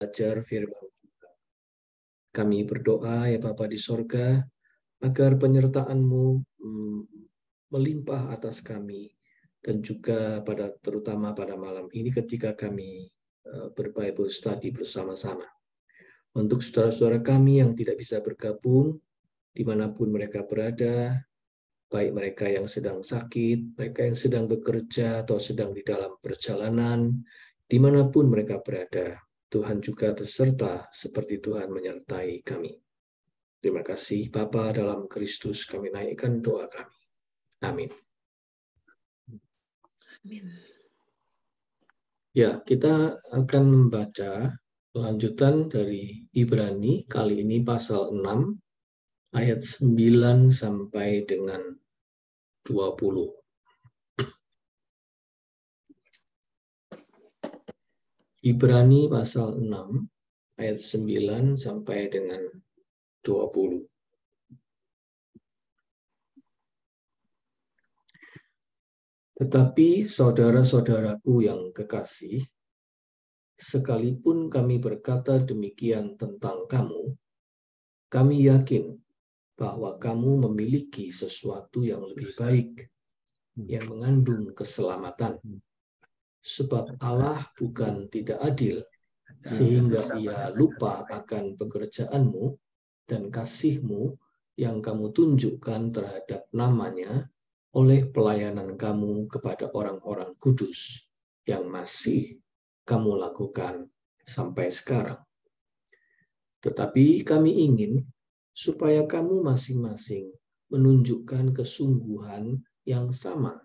belajar firman. Kami berdoa ya Bapa di sorga, agar penyertaan-Mu melimpah atas kami, dan juga terutama pada malam ini ketika kami ber-Bible study bersama-sama. Untuk saudara-saudara kami yang tidak bisa bergabung, dimanapun mereka berada, baik mereka yang sedang sakit, mereka yang sedang bekerja, atau sedang di dalam perjalanan, dimanapun mereka berada, Tuhan juga beserta seperti Tuhan menyertai kami. Terima kasih Bapa, dalam Kristus kami naikkan doa kami. Amin. Amin. Ya, kita akan membaca lanjutan dari Ibrani, kali ini pasal 6, ayat 9 sampai dengan 20. Ibrani pasal 6, ayat 9 sampai dengan 20. Tetapi saudara-saudaraku yang kekasih, sekalipun kami berkata demikian tentang kamu, kami yakin bahwa kamu memiliki sesuatu yang lebih baik, yang mengandung keselamatan. Sebab Allah bukan tidak adil, sehingga Ia lupa akan pekerjaanmu dan kasihmu yang kamu tunjukkan terhadap namanya oleh pelayanan kamu kepada orang-orang kudus yang masih kamu lakukan sampai sekarang. Tetapi kami ingin supaya kamu masing-masing menunjukkan kesungguhan yang sama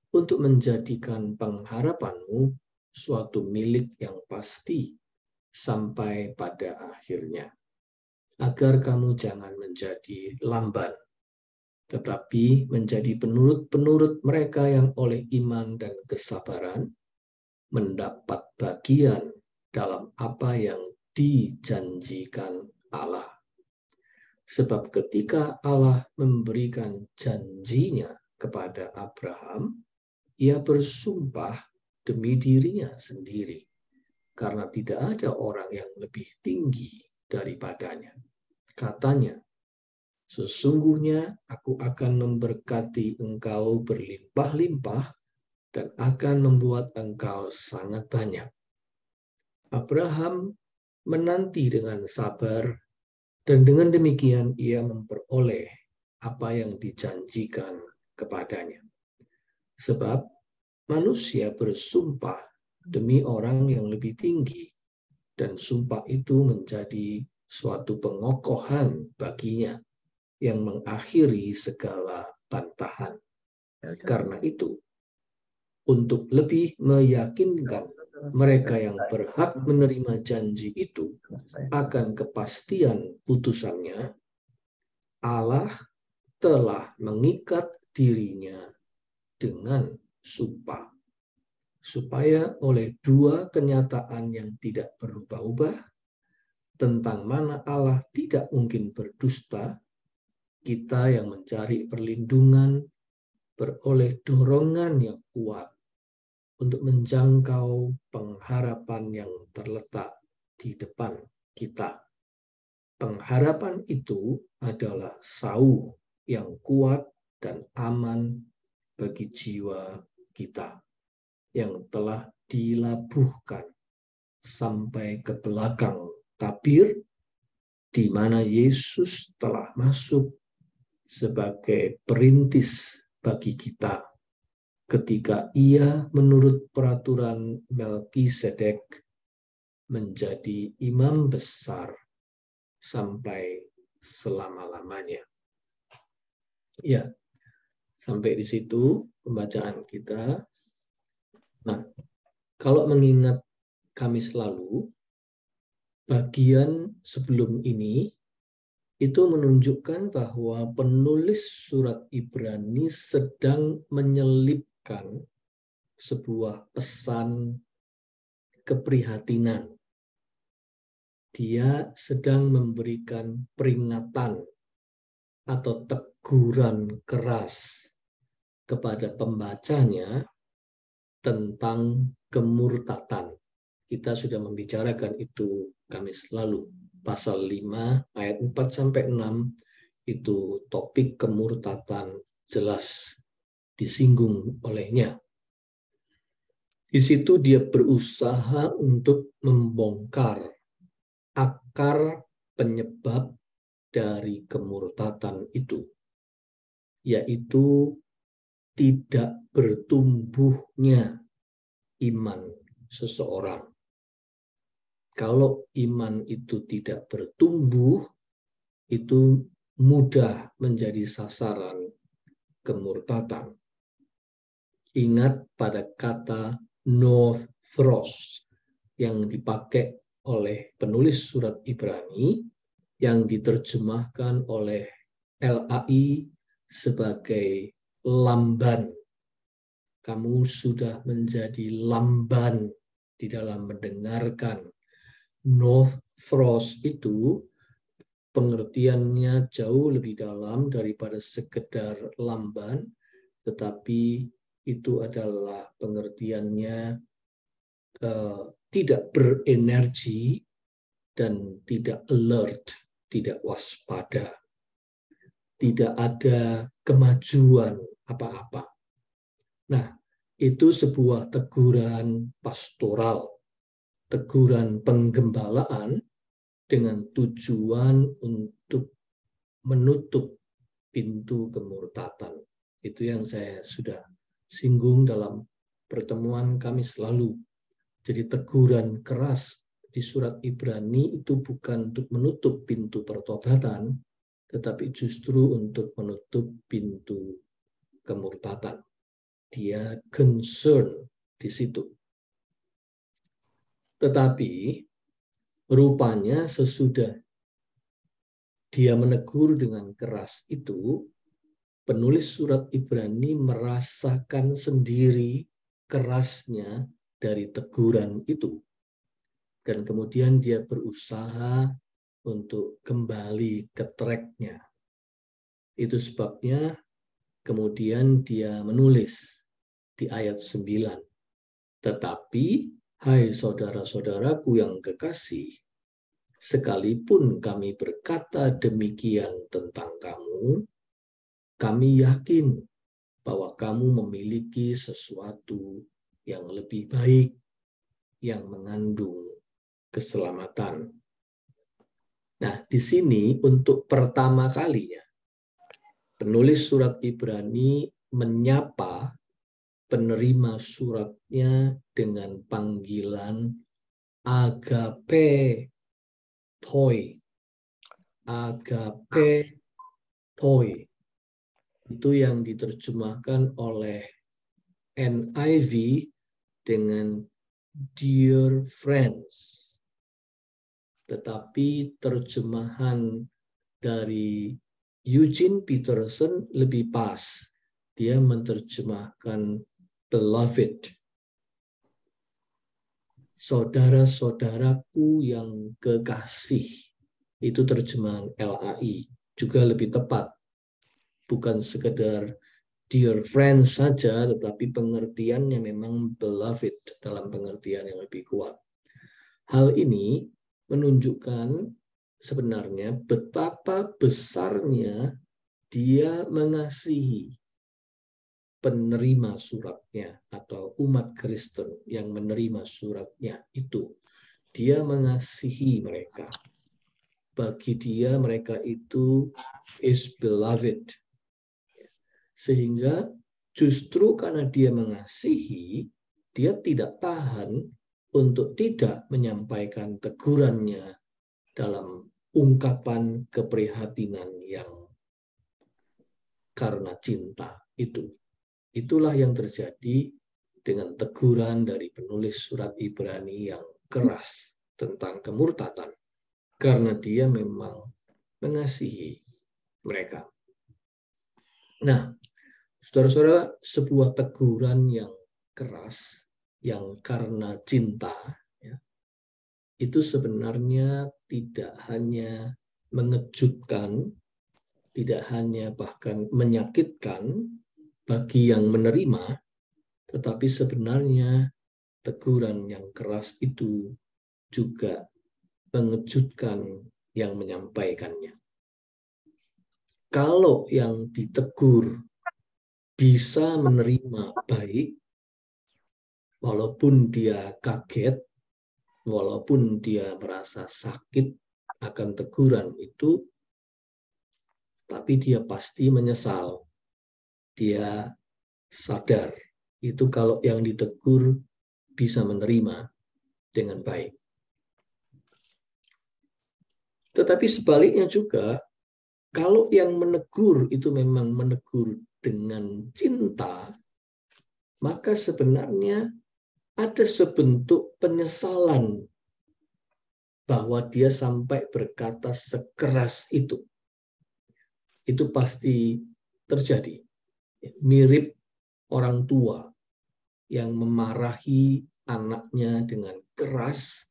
untuk menjadikan pengharapanmu suatu milik yang pasti sampai pada akhirnya, agar kamu jangan menjadi lamban, tetapi menjadi penurut-penurut mereka yang oleh iman dan kesabaran mendapat bagian dalam apa yang dijanjikan Allah. Sebab ketika Allah memberikan janjinya kepada Abraham, Ia bersumpah demi dirinya sendiri, karena tidak ada orang yang lebih tinggi daripadanya. Katanya, sesungguhnya aku akan memberkati engkau berlimpah-limpah dan akan membuat engkau sangat banyak. Abraham menanti dengan sabar, dan dengan demikian ia memperoleh apa yang dijanjikan kepadanya. Sebab manusia bersumpah demi orang yang lebih tinggi, dan sumpah itu menjadi suatu pengokohan baginya yang mengakhiri segala bantahan. Karena itu, untuk lebih meyakinkan mereka yang berhak menerima janji itu akan kepastian putusannya, Allah telah mengikat dirinya dengan sumpah, supaya oleh dua kenyataan yang tidak berubah-ubah, tentang mana Allah tidak mungkin berdusta, kita yang mencari perlindungan beroleh dorongan yang kuat untuk menjangkau pengharapan yang terletak di depan kita. Pengharapan itu adalah sauh yang kuat dan aman bagi jiwa kita, yang telah dilabuhkan sampai ke belakang tabir, di mana Yesus telah masuk sebagai perintis bagi kita ketika Ia menurut peraturan Melkisedek menjadi imam besar sampai selama-lamanya. Ya, sampai di situ pembacaan kita. Nah, kalau mengingat Kamis lalu, bagian sebelum ini itu menunjukkan bahwa penulis surat Ibrani sedang menyelipkan sebuah pesan keprihatinan. Dia sedang memberikan peringatan atau teguran keras kepada pembacanya tentang kemurtatan Kita sudah membicarakan itu Kamis lalu. Pasal 5 ayat 4-6 itu topik kemurtatan jelas disinggung olehnya. Di situ dia berusaha untuk membongkar akar penyebab dari kemurtatan itu, yaitu tidak bertumbuhnya iman seseorang. Kalau iman itu tidak bertumbuh, itu mudah menjadi sasaran kemurtatan. Ingat pada kata nothros yang dipakai oleh penulis surat Ibrani yang diterjemahkan oleh LAI sebagai lamban. Kamu sudah menjadi lamban di dalam mendengarkan. Nothros itu pengertiannya jauh lebih dalam daripada sekedar lamban, tetapi itu adalah pengertiannya tidak berenergi dan tidak alert, tidak waspada. Tidak ada kemajuan apa-apa. Nah, itu sebuah teguran pastoral, teguran penggembalaan dengan tujuan untuk menutup pintu kemurtatan. Itu yang saya sudah singgung dalam pertemuan Kamis lalu. Jadi teguran keras di surat Ibrani itu bukan untuk menutup pintu pertobatan, tetapi justru untuk menutup pintu kemurtatan. Dia concern di situ. Tetapi rupanya sesudah dia menegur dengan keras itu, penulis surat Ibrani merasakan sendiri kerasnya dari teguran itu. Dan kemudian dia berusaha untuk kembali ke track-nya. Itu sebabnya kemudian dia menulis di ayat 9. Tetapi, hai saudara-saudaraku yang kekasih, sekalipun kami berkata demikian tentang kamu, kami yakin bahwa kamu memiliki sesuatu yang lebih baik, yang mengandung keselamatan. Nah, di sini untuk pertama kalinya, penulis surat Ibrani menyapa penerima suratnya dengan panggilan agape toi. Agape toi. Itu yang diterjemahkan oleh NIV dengan dear friends. Tetapi terjemahan dari Eugene Peterson lebih pas. Dia menerjemahkan beloved. Saudara-saudaraku yang kekasih. Itu terjemahan LAI. Juga lebih tepat. Bukan sekedar dear friends saja, tetapi pengertiannya memang beloved dalam pengertian yang lebih kuat. Hal ini menunjukkan sebenarnya betapa besarnya dia mengasihi penerima suratnya atau umat Kristen yang menerima suratnya itu. Dia mengasihi mereka. Bagi dia mereka itu is beloved. Sehingga justru karena dia mengasihi, dia tidak tahan untuk tidak menyampaikan tegurannya dalam ungkapan keprihatinan yang karena cinta itu. Itulah yang terjadi dengan teguran dari penulis surat Ibrani yang keras tentang kemurtatan. Karena dia memang mengasihi mereka. Nah, saudara-saudara, sebuah teguran yang keras, yang karena cinta, ya, itu sebenarnya tidak hanya mengejutkan, tidak hanya bahkan menyakitkan bagi yang menerima, tetapi sebenarnya teguran yang keras itu juga mengejutkan yang menyampaikannya. Kalau yang ditegur bisa menerima baik, walaupun dia kaget, walaupun dia merasa sakit akan teguran itu, tapi dia pasti menyesal. Dia sadar itu kalau yang ditegur bisa menerima dengan baik. Tetapi sebaliknya juga, kalau yang menegur itu memang menegur dengan cinta, maka sebenarnya ada sebentuk penyesalan bahwa dia sampai berkata sekeras itu. Itu pasti terjadi. Mirip orang tua yang memarahi anaknya dengan keras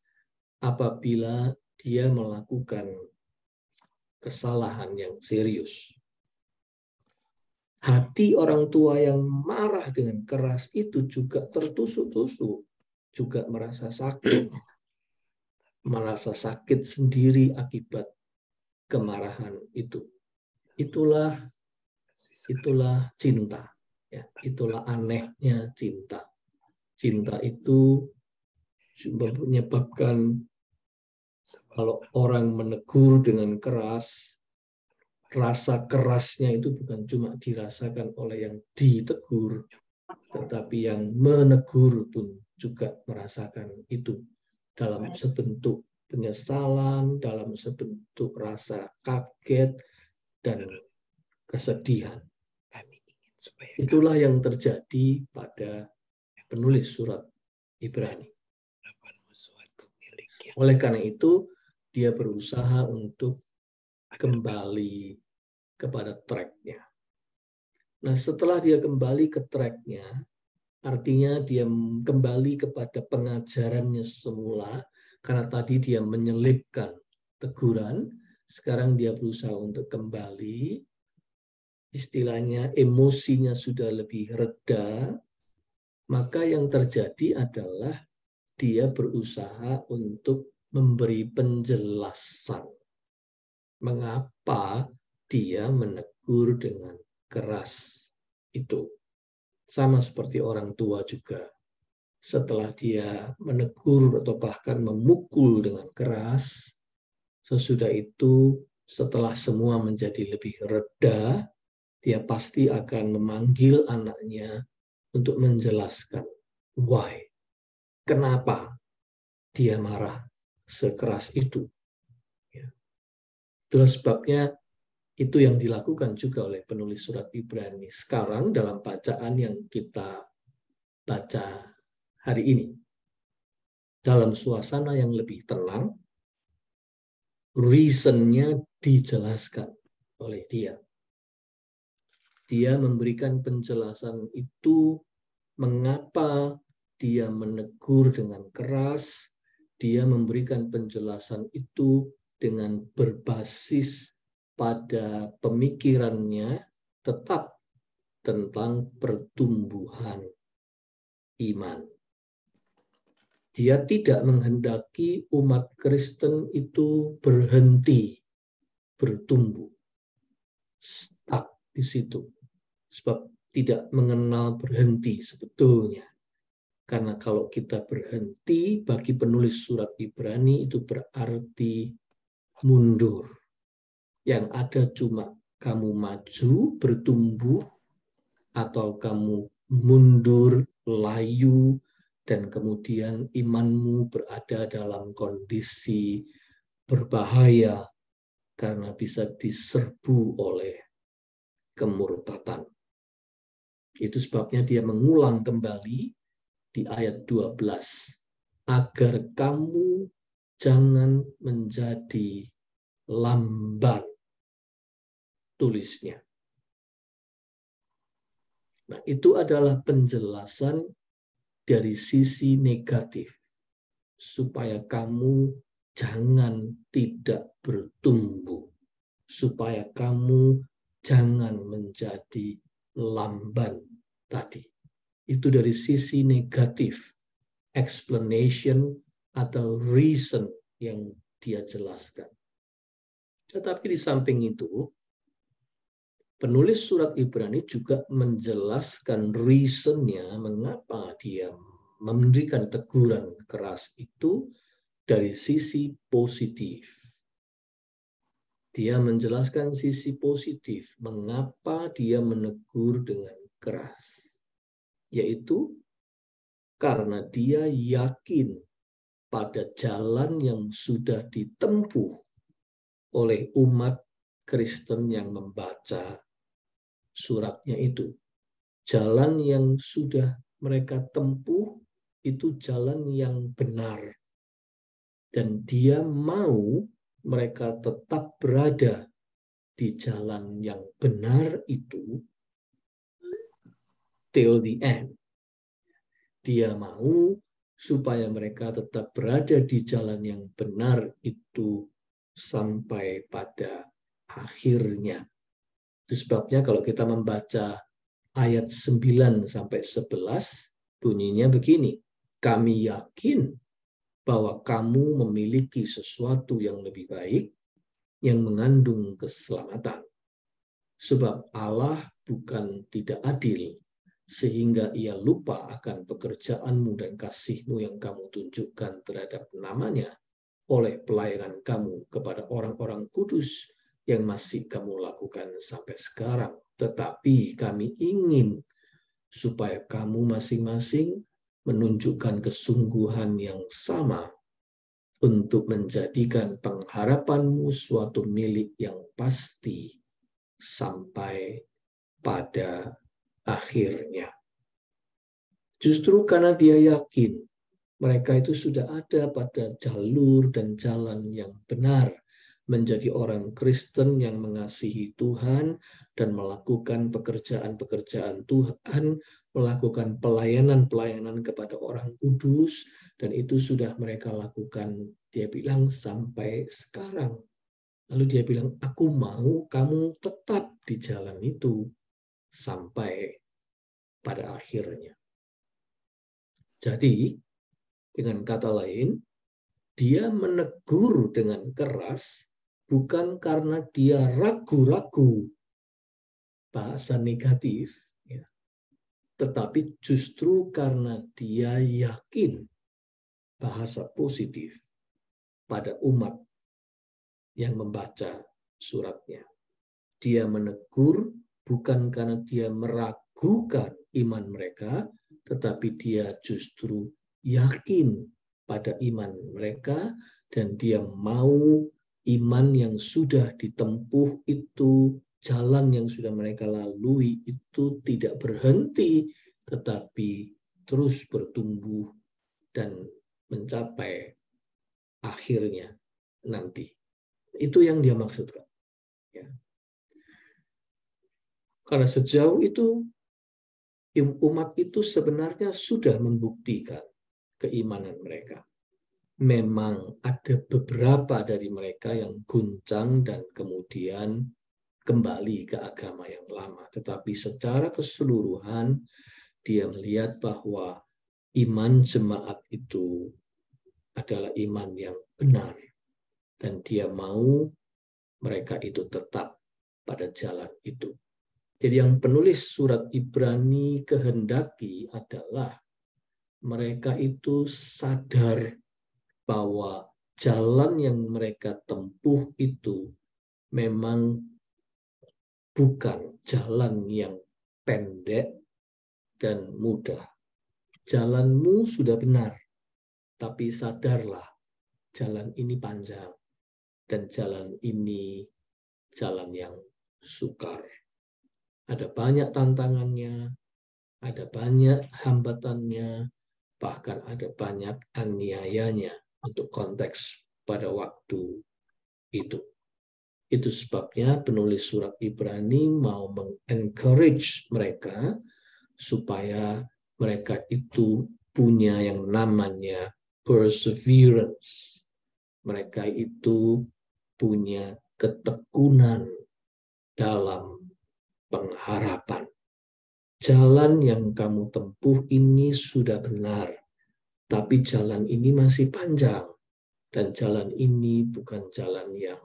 apabila dia melakukan kesalahan yang serius. Hati orang tua yang marah dengan keras itu juga tertusuk-tusuk, juga merasa sakit sendiri akibat kemarahan itu. Itulah cinta. Ya, itulah anehnya cinta. Cinta itu menyebabkan kalau orang menegur dengan keras, rasa kerasnya itu bukan cuma dirasakan oleh yang ditegur, tetapi yang menegur pun juga merasakan itu dalam sebentuk penyesalan, dalam sebentuk rasa kaget dan kesedihan. Itulah yang terjadi pada penulis surat Ibrani. Oleh karena itu, dia berusaha untuk kembali kepada track-nya. Nah, setelah dia kembali ke track-nya, artinya dia kembali kepada pengajarannya semula, karena tadi dia menyelipkan teguran, sekarang dia berusaha untuk kembali, istilahnya emosinya sudah lebih reda, maka yang terjadi adalah dia berusaha untuk memberi penjelasan mengapa dia menegur dengan keras itu. Sama seperti orang tua juga. Setelah dia menegur atau bahkan memukul dengan keras, sesudah itu setelah semua menjadi lebih reda, dia pasti akan memanggil anaknya untuk menjelaskan why. Kenapa dia marah sekeras itu. Itulah sebabnya itu yang dilakukan juga oleh penulis surat Ibrani sekarang dalam bacaan yang kita baca hari ini. Dalam suasana yang lebih tenang, reason-nya dijelaskan oleh dia. Dia memberikan penjelasan itu mengapa dia menegur dengan keras, dia memberikan penjelasan itu dengan berbasis pada pemikirannya tetap tentang pertumbuhan iman. Dia tidak menghendaki umat Kristen itu berhenti bertumbuh, stuck di situ, sebab tidak mengenal berhenti sebetulnya. Karena kalau kita berhenti, bagi penulis surat Ibrani itu berarti mundur. Yang ada cuma kamu maju, bertumbuh, atau kamu mundur, layu, dan kemudian imanmu berada dalam kondisi berbahaya karena bisa diserbu oleh kemurtatan. Itu sebabnya dia mengulang kembali di ayat 12, agar kamu jangan menjadi lamban, tulisnya. Nah, itu adalah penjelasan dari sisi negatif, supaya kamu jangan tidak bertumbuh, supaya kamu jangan menjadi lamban tadi. Itu dari sisi negatif, explanation atau reason yang dia jelaskan. Tetapi di samping itu, penulis surat Ibrani juga menjelaskan reason-nya mengapa dia memberikan teguran keras itu dari sisi positif. Dia menjelaskan sisi positif mengapa dia menegur dengan keras, yaitu karena dia yakin pada jalan yang sudah ditempuh oleh umat Kristen yang membaca suratnya itu. Jalan yang sudah mereka tempuh itu jalan yang benar. Dan dia mau mereka tetap berada di jalan yang benar itu till the end. Dia mau supaya mereka tetap berada di jalan yang benar itu sampai pada akhirnya. Itu sebabnya kalau kita membaca ayat 9 sampai 11, bunyinya begini. Kami yakin bahwa kamu memiliki sesuatu yang lebih baik yang mengandung keselamatan. Sebab Allah bukan tidak adil, sehingga ia lupa akan pekerjaanmu dan kasihmu yang kamu tunjukkan terhadap namanya oleh pelayanan kamu kepada orang-orang kudus yang masih kamu lakukan sampai sekarang. Tetapi kami ingin supaya kamu masing-masing menunjukkan kesungguhan yang sama untuk menjadikan pengharapanmu suatu milik yang pasti sampai pada akhirnya. Justru karena dia yakin mereka itu sudah ada pada jalur dan jalan yang benar, menjadi orang Kristen yang mengasihi Tuhan dan melakukan pekerjaan-pekerjaan Tuhan, melakukan pelayanan-pelayanan kepada orang kudus, dan itu sudah mereka lakukan, dia bilang, sampai sekarang. Lalu dia bilang, aku mau kamu tetap di jalan itu sampai pada akhirnya. Jadi, dengan kata lain, dia menegur dengan keras bukan karena dia ragu-ragu bahasa negatif, ya, tetapi justru karena dia yakin bahasa positif pada umat yang membaca suratnya. Dia menegur bukan karena dia meragukan iman mereka, tetapi dia justru yakin pada iman mereka, dan dia mau iman yang sudah ditempuh itu, jalan yang sudah mereka lalui itu tidak berhenti, tetapi terus bertumbuh dan mencapai akhirnya nanti. Itu yang dia maksudkan. Ya. Karena sejauh itu, umat itu sebenarnya sudah membuktikan keimanan mereka. Memang ada beberapa dari mereka yang guncang dan kemudian kembali ke agama yang lama. Tetapi secara keseluruhan, dia melihat bahwa iman jemaat itu adalah iman yang benar. Dan dia mau mereka itu tetap pada jalan itu. Jadi yang penulis surat Ibrani kehendaki adalah mereka itu sadar bahwa jalan yang mereka tempuh itu memang bukan jalan yang pendek dan mudah. Jalanmu sudah benar, tapi sadarlah jalan ini panjang dan jalan ini jalan yang sukar. Ada banyak tantangannya, ada banyak hambatannya, bahkan ada banyak aniayanya untuk konteks pada waktu itu. Itu sebabnya penulis surat Ibrani mau mengencourage mereka supaya mereka itu punya yang namanya perseverance. Mereka itu punya ketekunan dalam pengharapan. Jalan yang kamu tempuh ini sudah benar, Tapi jalan ini masih panjang, dan jalan ini bukan jalan yang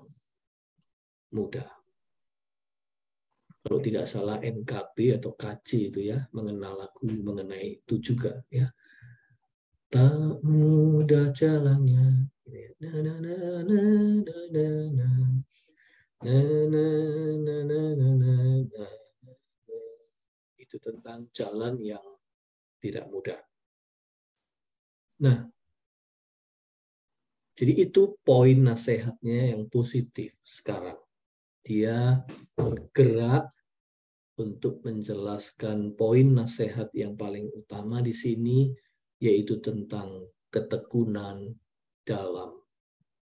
mudah. Kalau tidak salah NKB atau KC itu ya, mengenal lagu mengenai itu juga ya. Tak mudah jalannya. Na, na, na, na, na, na, na. Na, na, na, na, na, na, na. Itu tentang jalan yang tidak mudah. Nah, jadi itu poin nasihatnya yang positif sekarang. Dia bergerak untuk menjelaskan poin nasihat yang paling utama di sini, yaitu tentang ketekunan dalam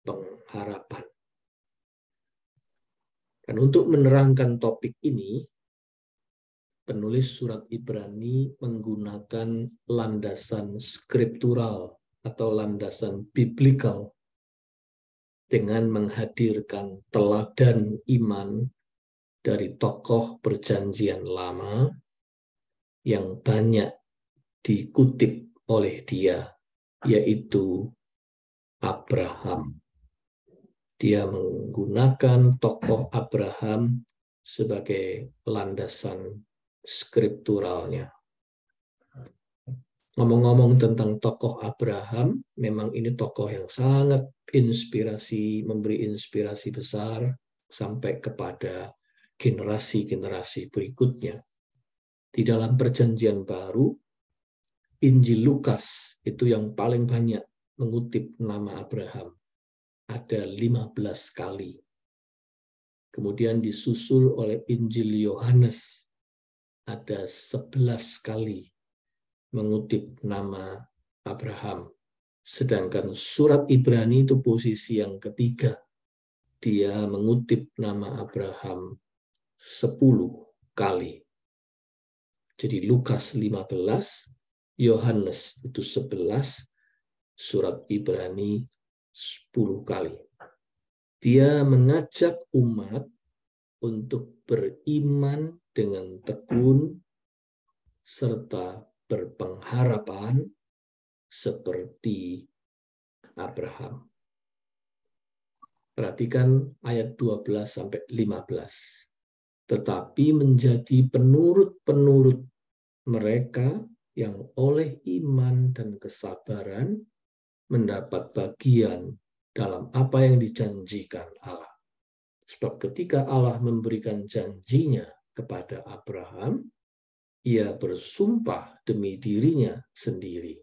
pengharapan. Dan untuk menerangkan topik ini, penulis surat Ibrani menggunakan landasan skriptural atau landasan biblikal dengan menghadirkan teladan iman dari tokoh perjanjian lama yang banyak dikutip oleh dia, yaitu Abraham. Dia menggunakan tokoh Abraham sebagai landasan skripturalnya. Ngomong-ngomong tentang tokoh Abraham, memang ini tokoh yang sangat inspirasi, memberi inspirasi besar sampai kepada generasi-generasi berikutnya. Di dalam perjanjian baru, Injil Lukas itu yang paling banyak mengutip nama Abraham. Ada 15 kali. Kemudian disusul oleh Injil Yohanes. Ada 11 kali mengutip nama Abraham. Sedangkan surat Ibrani itu posisi yang ketiga. Dia mengutip nama Abraham 10 kali. Jadi Lukas 15, Yohanes itu 11, surat Ibrani 10 kali. Dia mengajak umat untuk beriman dengan tekun serta berpengharapan seperti Abraham. Perhatikan ayat 12-15. Tetapi menjadi penurut-penurut mereka yang oleh iman dan kesabaran mendapat bagian dalam apa yang dijanjikan Allah. Sebab ketika Allah memberikan janjinya kepada Abraham, ia bersumpah demi dirinya sendiri,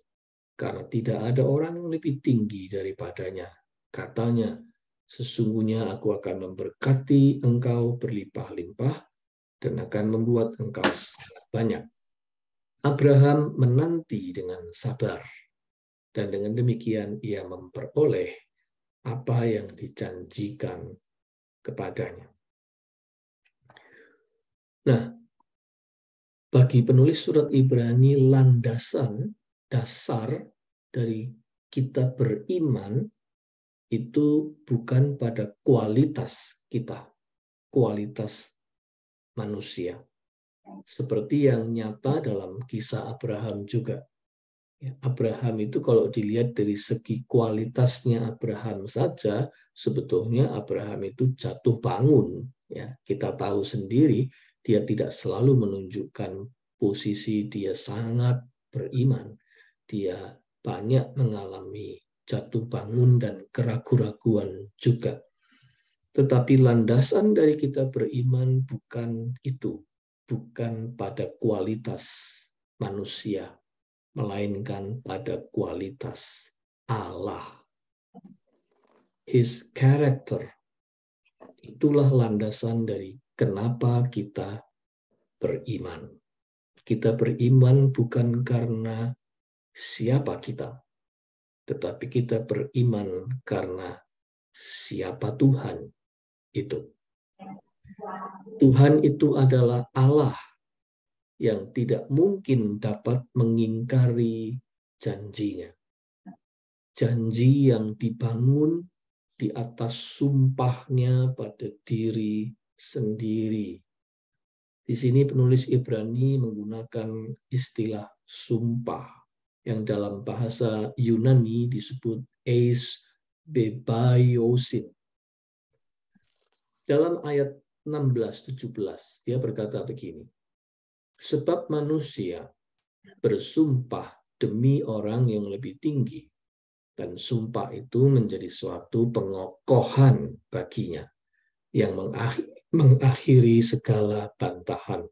karena tidak ada orang yang lebih tinggi daripadanya. Katanya, sesungguhnya aku akan memberkati engkau berlimpah-limpah dan akan membuat engkau sangat banyak. Abraham menanti dengan sabar, dan dengan demikian ia memperoleh apa yang dijanjikan kepadanya. Nah, bagi penulis surat Ibrani, landasan dasar dari kita beriman itu bukan pada kualitas kita, kualitas manusia. Seperti yang nyata dalam kisah Abraham juga. Abraham itu kalau dilihat dari segi kualitasnya Abraham saja, sebetulnya Abraham itu jatuh bangun. Ya, kita tahu sendiri dia tidak selalu menunjukkan posisi dia sangat beriman. Dia banyak mengalami jatuh bangun dan keraguan-raguan juga. Tetapi landasan dari kita beriman bukan itu, bukan pada kualitas manusia, melainkan pada kualitas Allah. His character. Itulah landasan dari kenapa kita beriman. Kita beriman bukan karena siapa kita, tetapi kita beriman karena siapa Tuhan itu. Tuhan itu adalah Allah yang tidak mungkin dapat mengingkari janjinya. Janji yang dibangun di atas sumpahnya pada diri sendiri. Di sini penulis Ibrani menggunakan istilah sumpah. yang dalam bahasa Yunani disebut eis bebaiosin. Dalam ayat 16-17 dia berkata begini, sebab manusia bersumpah demi orang yang lebih tinggi, dan sumpah itu menjadi suatu pengokohan baginya yang mengakhiri segala bantahan.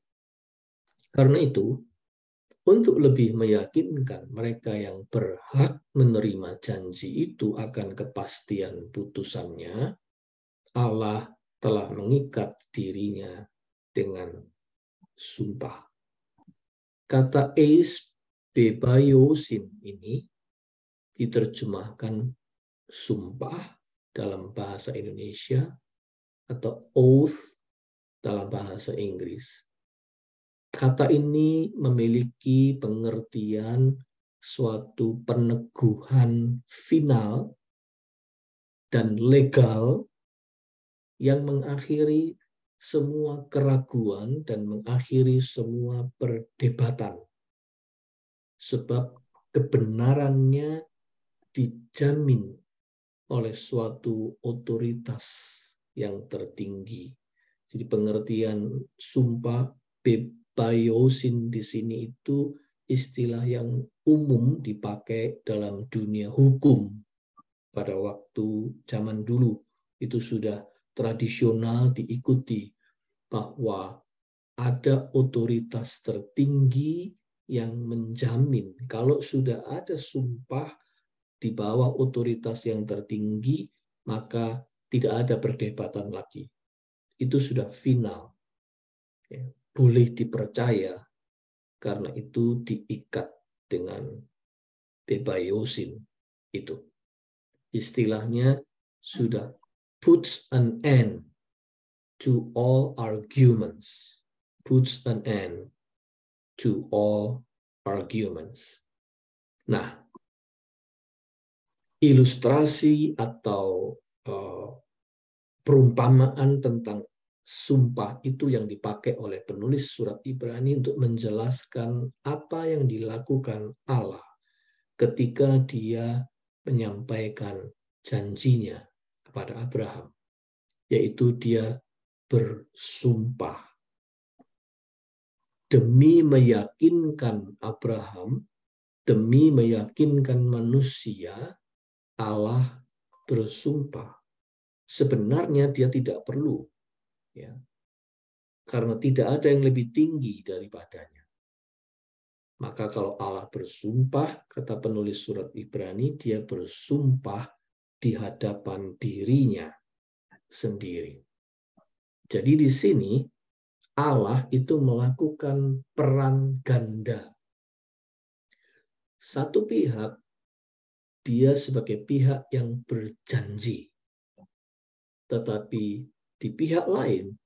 Karena itu, untuk lebih meyakinkan mereka yang berhak menerima janji itu akan kepastian putusannya, Allah telah mengikat dirinya dengan sumpah. Kata eis bebaiosin ini diterjemahkan sumpah dalam bahasa Indonesia atau oath dalam bahasa Inggris. Kata ini memiliki pengertian suatu peneguhan final dan legal yang mengakhiri semua keraguan dan mengakhiri semua perdebatan. Sebab kebenarannya dijamin oleh suatu otoritas yang tertinggi. Jadi pengertian sumpah bebaiosin di sini itu istilah yang umum dipakai dalam dunia hukum pada waktu zaman dulu. Itu sudah tradisional diikuti bahwa ada otoritas tertinggi yang menjamin kalau sudah ada sumpah di bawah otoritas yang tertinggi, maka tidak ada perdebatan lagi. Itu sudah final. Ya, boleh dipercaya karena itu diikat dengan bebaiosin itu. Istilahnya sudah puts an end to all arguments. Puts an end to all arguments. Nah, ilustrasi atau perumpamaan tentang sumpah itu yang dipakai oleh penulis surat Ibrani untuk menjelaskan apa yang dilakukan Allah ketika dia menyampaikan janjinya kepada Abraham, yaitu dia bersumpah demi meyakinkan Abraham, demi meyakinkan manusia. Allah bersumpah. Sebenarnya dia tidak perlu, ya, karena tidak ada yang lebih tinggi daripadanya. Maka kalau Allah bersumpah, kata penulis surat Ibrani, dia bersumpah di hadapan dirinya sendiri. Jadi di sini Allah itu melakukan peran ganda. Satu pihak, dia sebagai pihak yang berjanji. Tetapi di pihak lain,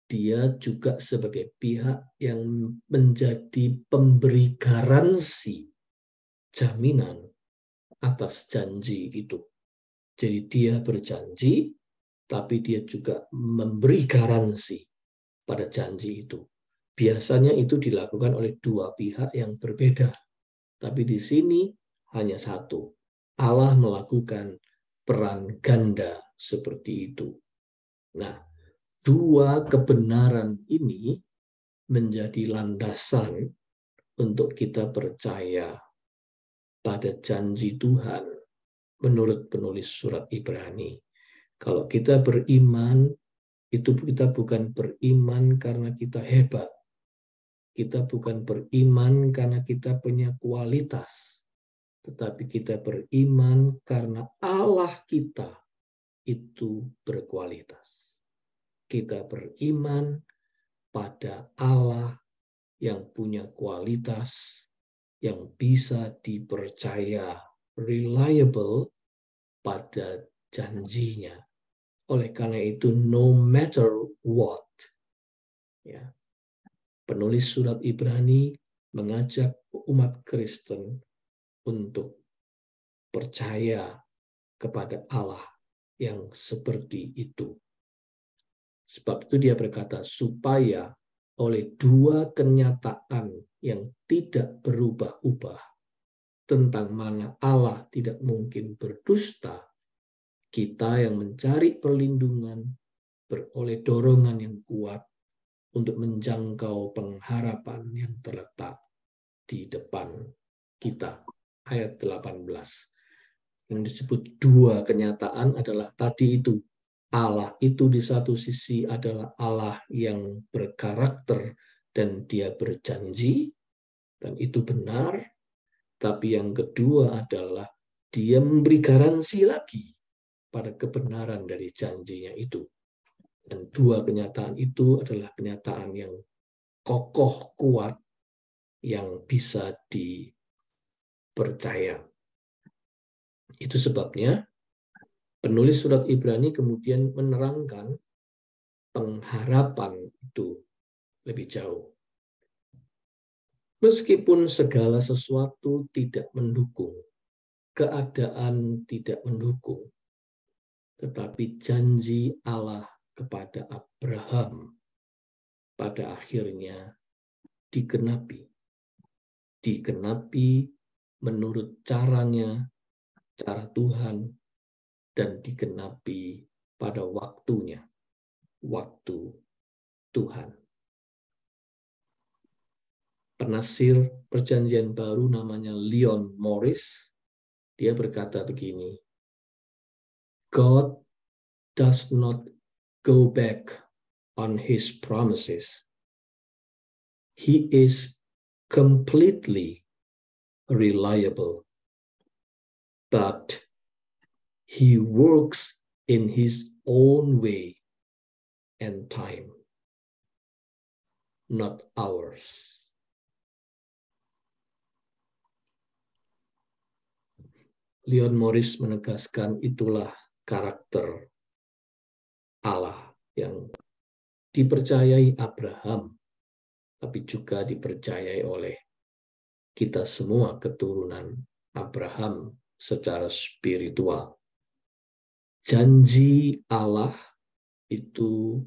dia juga sebagai pihak yang menjadi pemberi garansi jaminan atas janji itu. Jadi dia berjanji, tapi dia juga memberi garansi pada janji itu. Biasanya itu dilakukan oleh dua pihak yang berbeda. Tapi di sini hanya satu. Allah melakukan peran ganda seperti itu. Nah, dua kebenaran ini menjadi landasan untuk kita percaya pada janji Tuhan menurut penulis surat Ibrani. Kalau kita beriman, itu kita bukan beriman karena kita hebat. Kita bukan beriman karena kita punya kualitas. Tetapi kita beriman karena Allah kita itu berkualitas. Kita beriman pada Allah yang punya kualitas, yang bisa dipercaya, reliable pada janjinya. Oleh karena itu, no matter what, ya, penulis surat Ibrani mengajak umat Kristen untuk percaya kepada Allah yang seperti itu. Sebab itu dia berkata, supaya oleh dua kenyataan yang tidak berubah-ubah, tentang mana Allah tidak mungkin berdusta, kita yang mencari perlindungan beroleh dorongan yang kuat untuk menjangkau pengharapan yang terletak di depan kita. Ayat 18. Yang disebut dua kenyataan adalah tadi itu. Allah itu di satu sisi adalah Allah yang berkarakter dan dia berjanji, dan itu benar. Tapi yang kedua adalah dia memberi garansi lagi pada kebenaran dari janjinya itu. Dan dua kenyataan itu adalah kenyataan yang kokoh, kuat, yang bisa dipercaya. Itu sebabnya penulis surat Ibrani kemudian menerangkan pengharapan itu lebih jauh. Meskipun segala sesuatu tidak mendukung, keadaan tidak mendukung, tetapi janji Allah kepada Abraham pada akhirnya digenapi. Digenapi menurut caranya, cara Tuhan, dan digenapi pada waktunya, waktu Tuhan. Penafsir Perjanjian Baru namanya Leon Morris, dia berkata begini, God does not go back on his promises. He is completely reliable, but he works in his own way and time, not ours. Leon Morris menegaskan itulah karakter Allah yang dipercayai Abraham, tapi juga dipercayai oleh kita semua keturunan Abraham secara spiritual. Janji Allah itu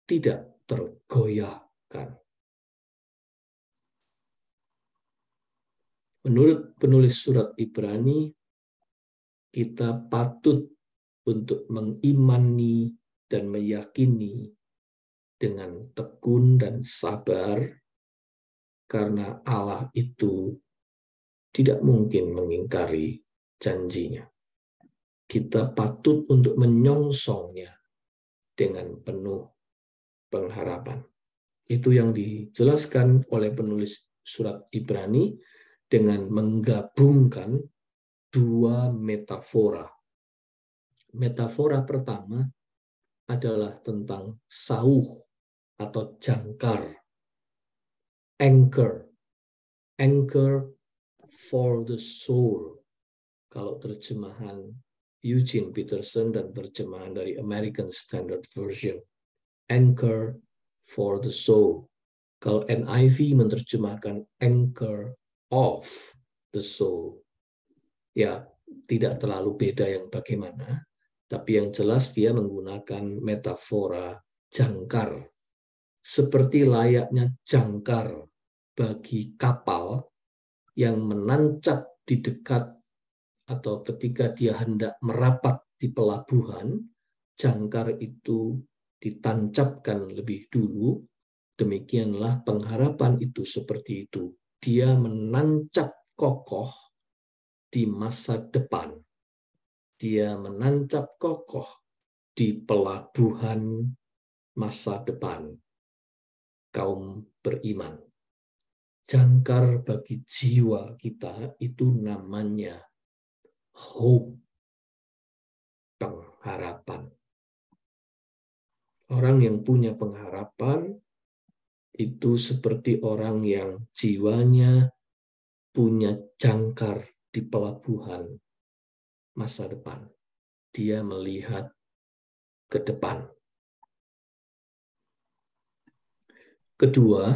tidak tergoyahkan. Menurut penulis surat Ibrani, kita patut untuk mengimani dan meyakini dengan tekun dan sabar, karena Allah itu tidak mungkin mengingkari janjinya. Kita patut untuk menyongsongnya dengan penuh pengharapan. Itu yang dijelaskan oleh penulis surat Ibrani dengan menggabungkan dua metafora. Metafora pertama adalah tentang sauh atau jangkar. Anchor. Anchor for the soul. Kalau terjemahan Eugene Peterson dan terjemahan dari American Standard Version. Anchor for the soul. Kalau NIV menerjemahkan anchor of the soul. Ya, tidak terlalu beda yang bagaimana, tapi yang jelas dia menggunakan metafora jangkar. Seperti layaknya jangkar bagi kapal yang menancap di dekat atau ketika dia hendak merapat di pelabuhan, jangkar itu ditancapkan lebih dulu. Demikianlah pengharapan itu seperti itu. Dia menancap kokoh di masa depan. Dia menancap kokoh di pelabuhan masa depan kaum beriman. Jangkar bagi jiwa kita itu namanya hope, pengharapan. Orang yang punya pengharapan itu seperti orang yang jiwanya punya jangkar di pelabuhan masa depan. Dia melihat ke depan. Kedua,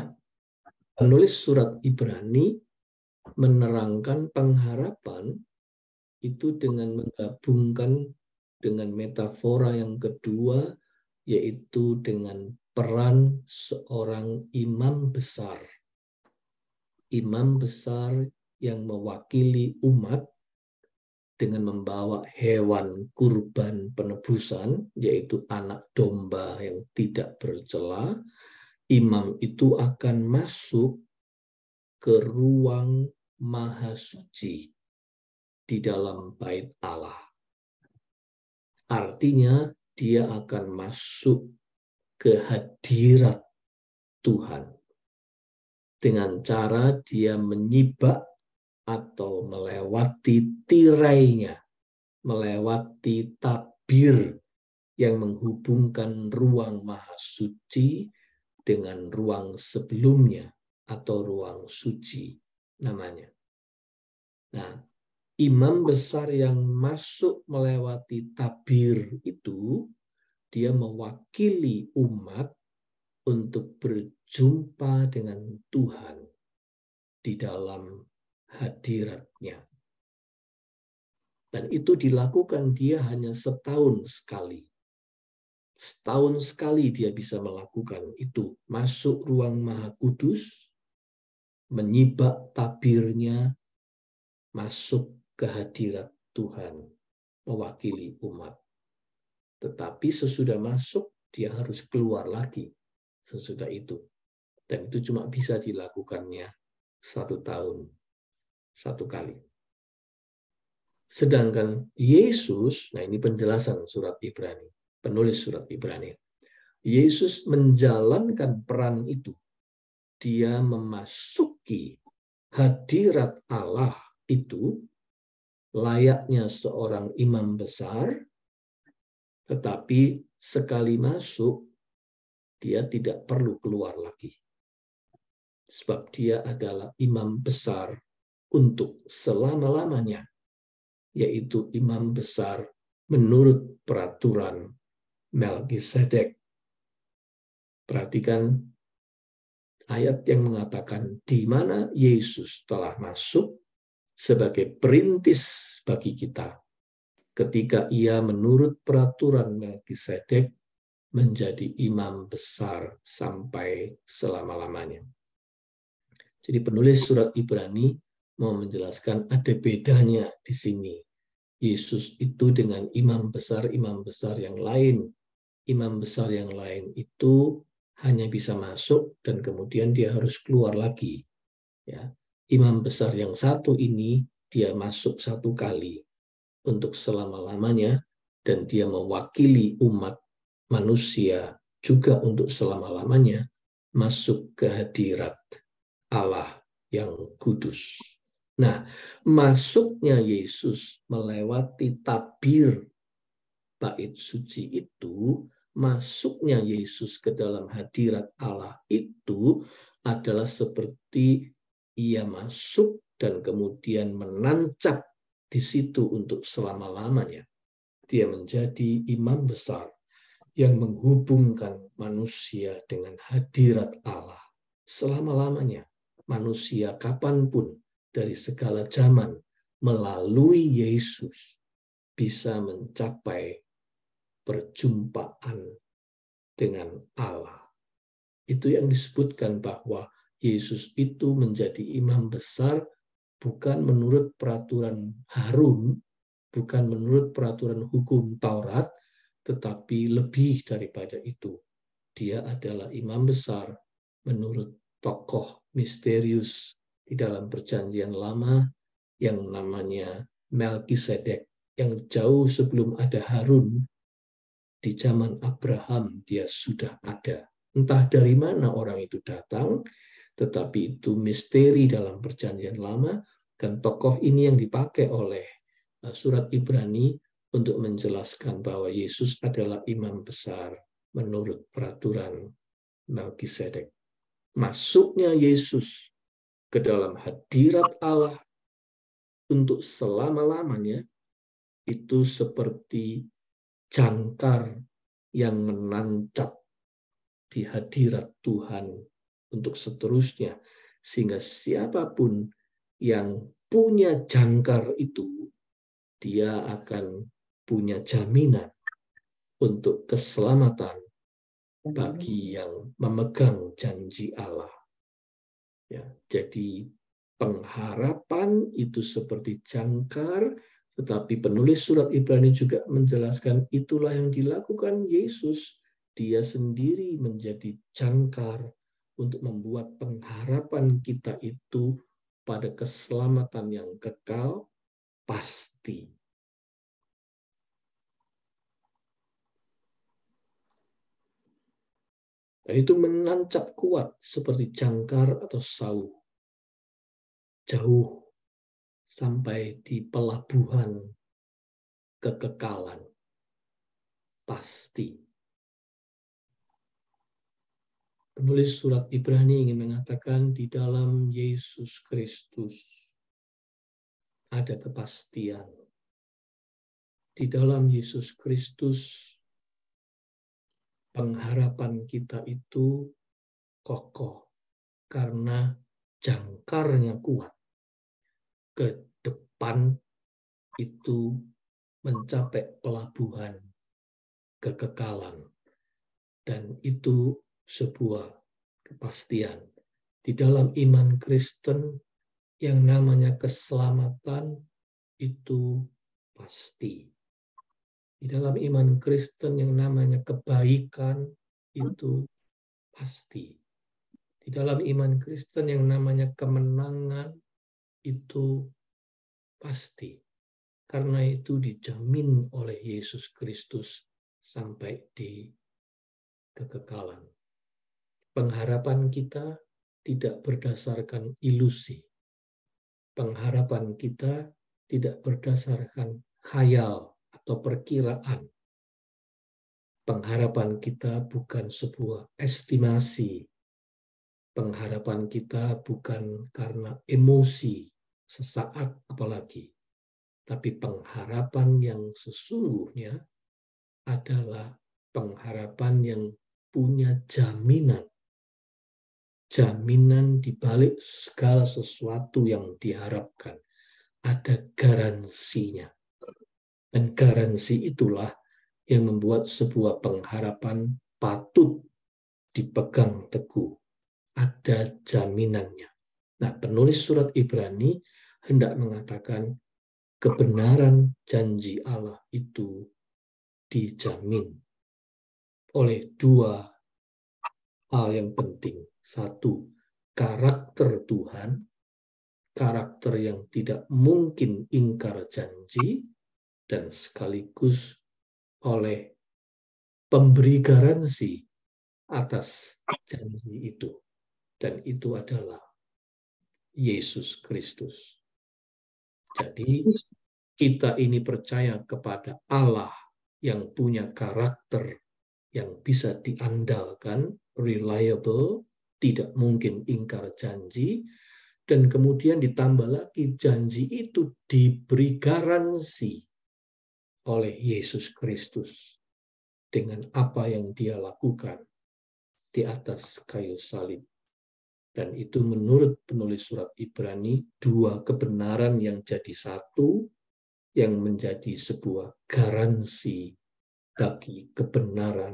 penulis surat Ibrani menerangkan pengharapan itu dengan menggabungkan dengan metafora yang kedua, yaitu dengan peran seorang imam besar. Imam besar yang mewakili umat dengan membawa hewan kurban penebusan, yaitu anak domba yang tidak bercela, imam itu akan masuk ke ruang maha suci di dalam bait Allah. Artinya dia akan masuk ke hadirat Tuhan dengan cara dia menyibak atau melewati tirainya, melewati tabir yang menghubungkan ruang maha suci dengan ruang sebelumnya atau ruang suci namanya. Nah, imam besar yang masuk melewati tabir itu, dia mewakili umat untuk berjumpa dengan Tuhan di dalam hadiratnya. Dan itu dilakukan dia hanya setahun sekali. Setahun sekali dia bisa melakukan itu. Masuk ruang maha kudus, menyibak tabirnya, masuk ke hadirat Tuhan, mewakili umat. Tetapi sesudah masuk, dia harus keluar lagi sesudah itu. Dan itu cuma bisa dilakukannya 1 tahun, 1 kali. Sedangkan Yesus, nah ini penjelasan surat Ibrani, penulis surat Ibrani. Yesus menjalankan peran itu. Dia memasuki hadirat Allah itu layaknya seorang imam besar, tetapi sekali masuk, dia tidak perlu keluar lagi. Sebab dia adalah imam besar untuk selama-lamanya, yaitu imam besar menurut peraturan Melkisedek. Perhatikan ayat yang mengatakan di mana Yesus telah masuk sebagai perintis bagi kita ketika ia menurut peraturan Melkisedek menjadi imam besar sampai selama-lamanya. Jadi penulis surat Ibrani mau menjelaskan ada bedanya di sini. Yesus itu dengan imam besar yang lain. Imam besar yang lain itu hanya bisa masuk dan kemudian dia harus keluar lagi. Ya. Imam besar yang satu ini dia masuk 1 kali untuk selama-lamanya dan dia mewakili umat manusia juga untuk selama-lamanya masuk ke hadirat Allah yang kudus. Nah, masuknya Yesus melewati tabir bait suci itu, masuknya Yesus ke dalam hadirat Allah itu adalah seperti ia masuk dan kemudian menancap di situ untuk selama-lamanya. Dia menjadi imam besar yang menghubungkan manusia dengan hadirat Allah selama-lamanya. Manusia kapanpun dari segala zaman melalui Yesus bisa mencapai perjumpaan dengan Allah. Itu yang disebutkan bahwa Yesus itu menjadi imam besar bukan menurut peraturan Harun, bukan menurut peraturan hukum Taurat, tetapi lebih daripada itu. Dia adalah imam besar menurut tokoh misterius di dalam Perjanjian Lama yang namanya Melkisedek, yang jauh sebelum ada Harun. Di zaman Abraham dia sudah ada. Entah dari mana orang itu datang, tetapi itu misteri dalam Perjanjian Lama, dan tokoh ini yang dipakai oleh surat Ibrani untuk menjelaskan bahwa Yesus adalah imam besar menurut peraturan Melkisedek. Masuknya Yesus ke dalam hadirat Allah untuk selama-lamanya itu seperti jangkar yang menancap di hadirat Tuhan untuk seterusnya, sehingga siapapun yang punya jangkar itu, dia akan punya jaminan untuk keselamatan bagi yang memegang janji Allah. Ya, jadi pengharapan itu seperti jangkar, tetapi penulis surat Ibrani juga menjelaskan itulah yang dilakukan Yesus. Dia sendiri menjadi jangkar untuk membuat pengharapan kita itu pada keselamatan yang kekal pasti. Dan itu menancap kuat seperti jangkar atau sauh. Jauh sampai di pelabuhan kekekalan. Pasti. Penulis surat Ibrani ingin mengatakan di dalam Yesus Kristus ada kepastian. Di dalam Yesus Kristus pengharapan kita itu kokoh karena jangkarnya kuat. Ke depan itu mencapai pelabuhan kekekalan. Dan itu sebuah kepastian. Di dalam iman Kristen yang namanya keselamatan itu pasti. Di dalam iman Kristen yang namanya kebaikan itu pasti. Di dalam iman Kristen yang namanya kemenangan itu pasti. Karena itu dijamin oleh Yesus Kristus sampai di kekekalan. Pengharapan kita tidak berdasarkan ilusi. Pengharapan kita tidak berdasarkan khayal atau perkiraan. Pengharapan kita bukan sebuah estimasi. Pengharapan kita bukan karena emosi sesaat apalagi. Tapi pengharapan yang sesungguhnya adalah pengharapan yang punya jaminan. Jaminan di balik segala sesuatu yang diharapkan. Ada garansinya. Dan garansi itulah yang membuat sebuah pengharapan patut dipegang teguh. Ada jaminannya. Nah, penulis surat Ibrani hendak mengatakan kebenaran janji Allah itu dijamin oleh dua hal yang penting. Satu, karakter Tuhan, karakter yang tidak mungkin ingkar janji, dan sekaligus oleh pemberi garansi atas janji itu. Dan itu adalah Yesus Kristus. Jadi kita ini percaya kepada Allah yang punya karakter yang bisa diandalkan, reliable, tidak mungkin ingkar janji, dan kemudian ditambah lagi janji itu diberi garansi oleh Yesus Kristus dengan apa yang dia lakukan di atas kayu salib. Dan itu menurut penulis surat Ibrani, dua kebenaran yang jadi satu, yang menjadi sebuah garansi bagi kebenaran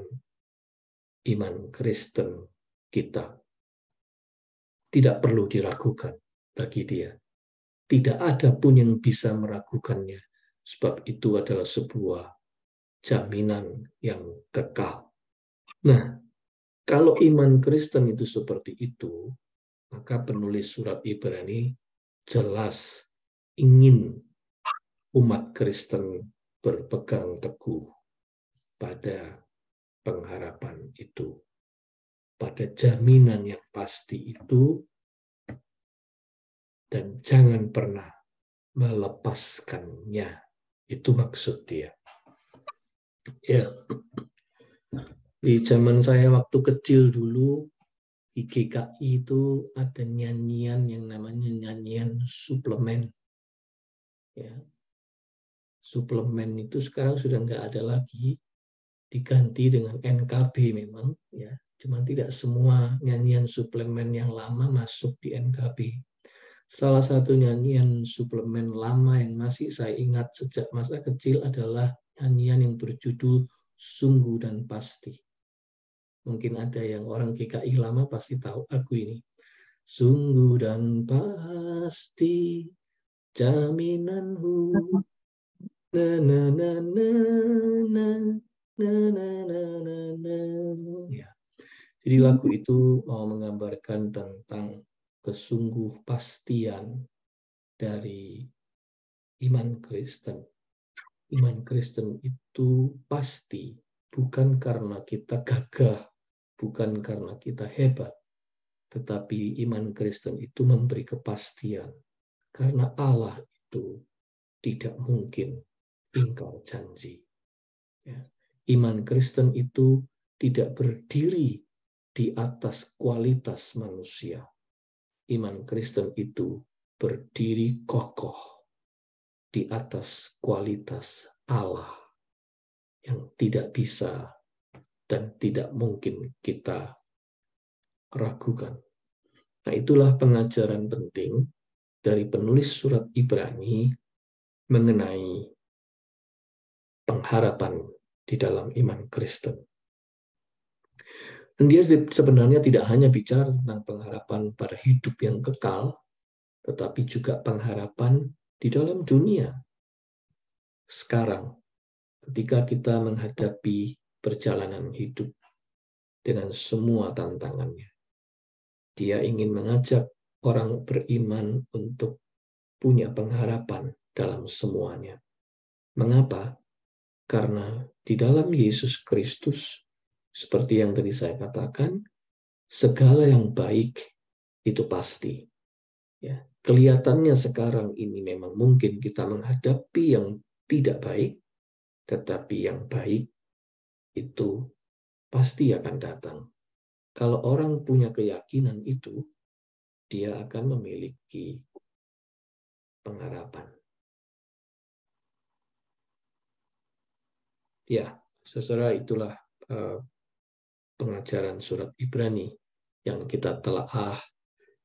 iman Kristen kita. Tidak perlu diragukan bagi dia. Tidak ada pun yang bisa meragukannya, sebab itu adalah sebuah jaminan yang kekal. Nah, kalau iman Kristen itu seperti itu, maka penulis surat Ibrani jelas ingin umat Kristen berpegang teguh pada pengharapan itu, pada jaminan yang pasti itu, dan jangan pernah melepaskannya. Itu maksud dia. Ya, di zaman saya waktu kecil dulu, di GKI itu ada nyanyian yang namanya nyanyian suplemen. Ya, suplemen itu sekarang sudah nggak ada lagi, diganti dengan NKB memang. Ya, cuman tidak semua nyanyian suplemen yang lama masuk di NKB. Salah satu nyanyian suplemen lama yang masih saya ingat sejak masa kecil adalah nyanyian yang berjudul Sungguh dan Pasti. Mungkin ada yang orang GKI lama pasti tahu lagu ini. sungguh dan pasti jaminanmu. Na na na na na na na na na na. Ya. Jadi lagu itu mau menggambarkan tentang kesungguhpastian dari iman Kristen. Iman Kristen itu pasti, bukan karena kita gagah, bukan karena kita hebat, tetapi iman Kristen itu memberi kepastian, karena Allah itu tidak mungkin ingkar janji. Ya. Iman Kristen itu tidak berdiri di atas kualitas manusia. Iman Kristen itu berdiri kokoh di atas kualitas Allah yang tidak bisa dan tidak mungkin kita ragukan. Nah, itulah pengajaran penting dari penulis surat Ibrani mengenai pengharapan di dalam iman Kristen. Dan dia sebenarnya tidak hanya bicara tentang pengharapan pada hidup yang kekal, tetapi juga pengharapan di dalam dunia. Sekarang, ketika kita menghadapi perjalanan hidup dengan semua tantangannya, dia ingin mengajak orang beriman untuk punya pengharapan dalam semuanya. Mengapa? Karena di dalam Yesus Kristus, seperti yang tadi saya katakan, segala yang baik itu pasti. Ya, kelihatannya sekarang ini memang mungkin kita menghadapi yang tidak baik, tetapi yang baik itu pasti akan datang. Kalau orang punya keyakinan itu, dia akan memiliki pengharapan. Ya, saudara, itulah pengajaran surat Ibrani yang kita telaah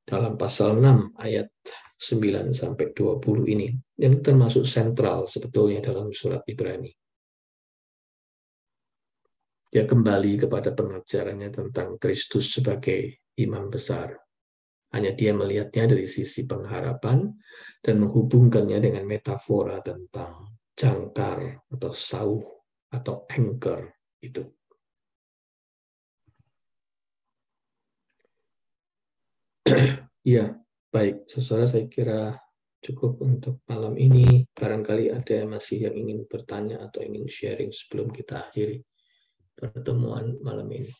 dalam pasal 6 ayat 9 sampai 20 ini, yang termasuk sentral sebetulnya dalam surat Ibrani. Dia kembali kepada pengajarannya tentang Kristus sebagai imam besar. Hanya dia melihatnya dari sisi pengharapan dan menghubungkannya dengan metafora tentang jangkar atau sauh atau anchor itu. Ya, baik. Saudara, saya kira cukup untuk malam ini. Barangkali ada yang masih yang ingin bertanya atau ingin sharing sebelum kita akhiri pertemuan malam ini.